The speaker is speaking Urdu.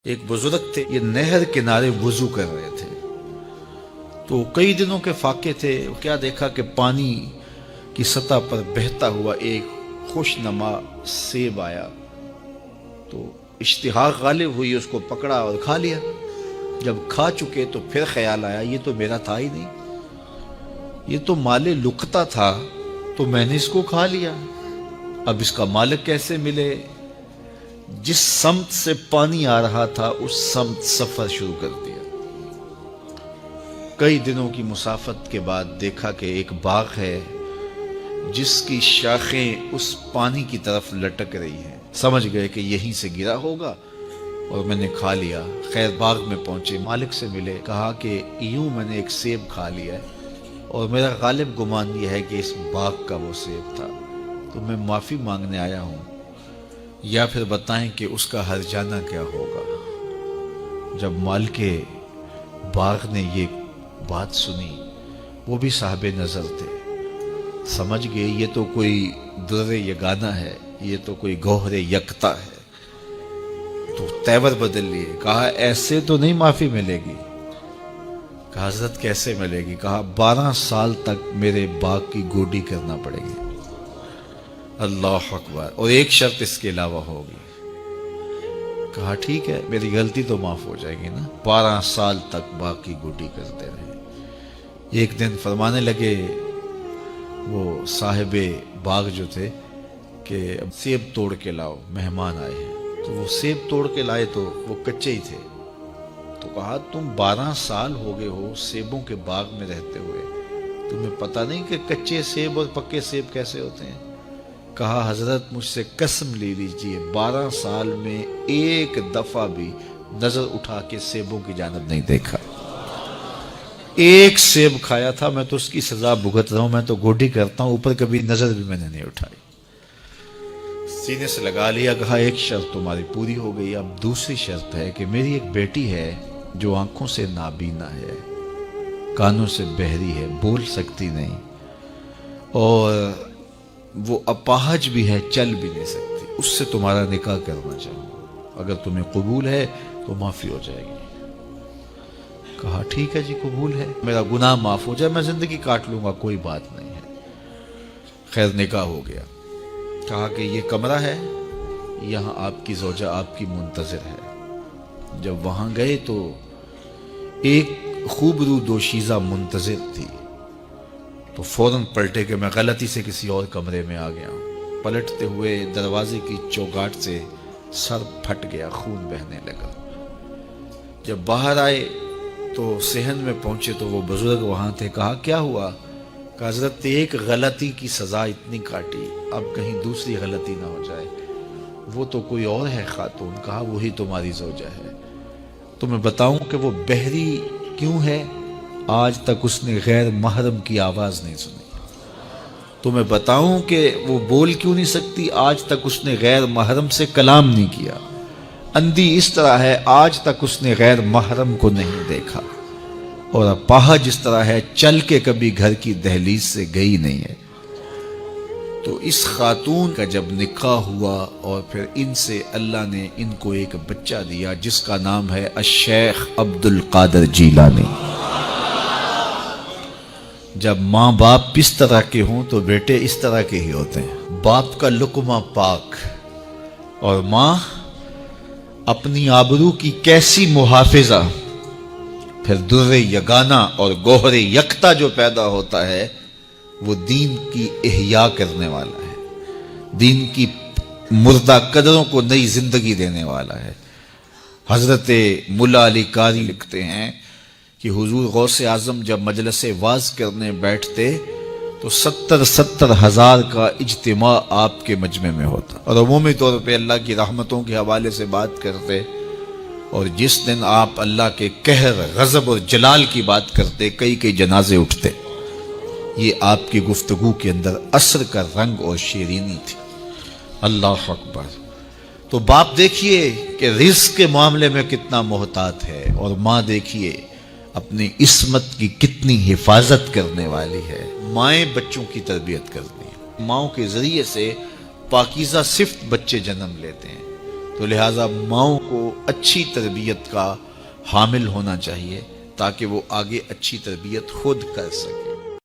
ایک بزرگ تھے، یہ نہر کنارے وضو کر رہے تھے تو کئی دنوں کے فاقے تھے۔ کیا دیکھا کہ پانی کی سطح پر بہتا ہوا ایک خوش نما سیب آیا تو اشتہاق غالب ہوئی، اس کو پکڑا اور کھا لیا۔ جب کھا چکے تو پھر خیال آیا یہ تو میرا تھا ہی نہیں، یہ تو مال لقطہ تھا، تو میں نے اس کو کھا لیا، اب اس کا مالک کیسے ملے؟ جس سمت سے پانی آ رہا تھا اس سمت سفر شروع کر دیا۔ کئی دنوں کی مسافت کے بعد دیکھا کہ ایک باغ ہے جس کی شاخیں اس پانی کی طرف لٹک رہی ہیں۔ سمجھ گئے کہ یہیں سے گرا ہوگا اور میں نے کھا لیا۔ خیر باغ میں پہنچے، مالک سے ملے، کہا کہ یوں میں نے ایک سیب کھا لیا ہے اور میرا غالب گمان یہ ہے کہ اس باغ کا وہ سیب تھا، تو میں معافی مانگنے آیا ہوں، یا پھر بتائیں کہ اس کا ہرجانہ کیا ہوگا۔ جب مالک باغ نے یہ بات سنی، وہ بھی صاحب نظر تھے، سمجھ گئے یہ تو کوئی در یگانہ ہے، یہ تو کوئی گوہر یکتا ہے، تو تیور بدل لیے۔ کہا ایسے تو نہیں معافی ملے گی۔ کہا حضرت کیسے ملے گی؟ کہا 12 سال تک میرے باغ کی گوڈی کرنا پڑے گی۔ اللہ اکبر، اور ایک شرط اس کے علاوہ ہوگی۔ کہا ٹھیک ہے، میری غلطی تو معاف ہو جائے گی نا۔ 12 سال تک باغ کی گوڈی کرتے رہے۔ ایک دن فرمانے لگے وہ صاحب باغ جو تھے کہ سیب توڑ کے لاؤ، مہمان آئے ہیں۔ تو وہ سیب توڑ کے لائے تو وہ کچے ہی تھے۔ تو کہا تم 12 سال ہو گئے ہو سیبوں کے باغ میں رہتے ہوئے، تمہیں پتہ نہیں کہ کچے سیب اور پکے سیب کیسے ہوتے ہیں؟ کہا حضرت مجھ سے قسم لے لیجئے 12 سال میں ایک دفعہ بھی نظر اٹھا کے سیبوں کی جانب نہیں دیکھا۔ ایک سیب کھایا تھا، میں تو اس کی سزا بھگت رہا ہوں، میں تو گوڈی کرتا ہوں، اوپر کبھی نظر بھی میں نے نہیں اٹھائی۔ سینے سے لگا لیا، کہا ایک شرط تمہاری پوری ہو گئی، اب دوسری شرط ہے کہ میری ایک بیٹی ہے جو آنکھوں سے نابینا ہے، کانوں سے بہری ہے، بول سکتی نہیں، اور وہ اپاہج بھی ہے، چل بھی نہیں سکتی، اس سے تمہارا نکاح کرنا چاہوں، اگر تمہیں قبول ہے تو معافی ہو جائے گی۔ کہا ٹھیک ہے جی قبول ہے، میرا گناہ معاف ہو جائے، میں زندگی کاٹ لوں گا، کوئی بات نہیں ہے۔ خیر نکاح ہو گیا۔ کہا کہ یہ کمرہ ہے، یہاں آپ کی زوجہ آپ کی منتظر ہے۔ جب وہاں گئے تو ایک خوبرو دوشیزہ منتظر تھی، تو فوراً پلٹے کہ میں غلطی سے کسی اور کمرے میں آ گیا ہوں۔ پلٹتے ہوئے دروازے کی چوگاٹ سے سر پھٹ گیا، خون بہنے لگا۔ جب باہر آئے تو صحن میں پہنچے تو وہ بزرگ وہاں تھے۔ کہا کیا ہوا؟ کہ حضرت ایک غلطی کی سزا اتنی کاٹی، اب کہیں دوسری غلطی نہ ہو جائے۔ وہ تو کوئی اور ہے خاتون۔ کہا وہی تمہاری زوجہ ہے۔ تمہیں بتاؤں کہ وہ بہری کیوں ہے؟ آج تک اس نے غیر محرم کی آواز نہیں سنی۔ تمہیں بتاؤں کہ وہ بول کیوں نہیں سکتی؟ آج تک اس نے غیر محرم سے کلام نہیں کیا۔ اندھی اس طرح ہے، آج تک اس نے غیر محرم کو نہیں دیکھا، اور اپاہج اس طرح ہے، چل کے کبھی گھر کی دہلیز سے گئی نہیں ہے۔ تو اس خاتون کا جب نکاح ہوا اور پھر ان سے اللہ نے ان کو ایک بچہ دیا جس کا نام ہے الشیخ عبد القادر جیلانی۔ جب ماں باپ اس طرح کے ہوں تو بیٹے اس طرح کے ہی ہوتے ہیں۔ باپ کا لقمہ پاک اور ماں اپنی آبرو کی کیسی محافظہ، پھر در یگانہ اور گوہر یکتا جو پیدا ہوتا ہے وہ دین کی احیاء کرنے والا ہے، دین کی مردہ قدروں کو نئی زندگی دینے والا ہے۔ حضرت ملا علی قاری لکھتے ہیں کہ حضور غوث اعظم جب مجلس واعظ کرنے بیٹھتے تو 70 ہزار کا اجتماع آپ کے مجمع میں ہوتا، اور عمومی طور پہ اللہ کی رحمتوں کے حوالے سے بات کرتے، اور جس دن آپ اللہ کے قہر، غضب اور جلال کی بات کرتے کئی جنازے اٹھتے۔ یہ آپ کی گفتگو کے اندر عصر کا رنگ اور شیرینی تھی۔ اللہ اکبر۔ تو باپ دیکھیے کہ رزق کے معاملے میں کتنا محتاط ہے، اور ماں دیکھیے اپنی عصمت کی کتنی حفاظت کرنے والی ہے۔ مائیں بچوں کی تربیت کرتی ہیں، ماؤں کے ذریعے سے پاکیزہ صفت بچے جنم لیتے ہیں۔ تو تو لہٰذا ماؤں کو اچھی تربیت کا حامل ہونا چاہیے تاکہ وہ آگے اچھی تربیت خود کر سکے۔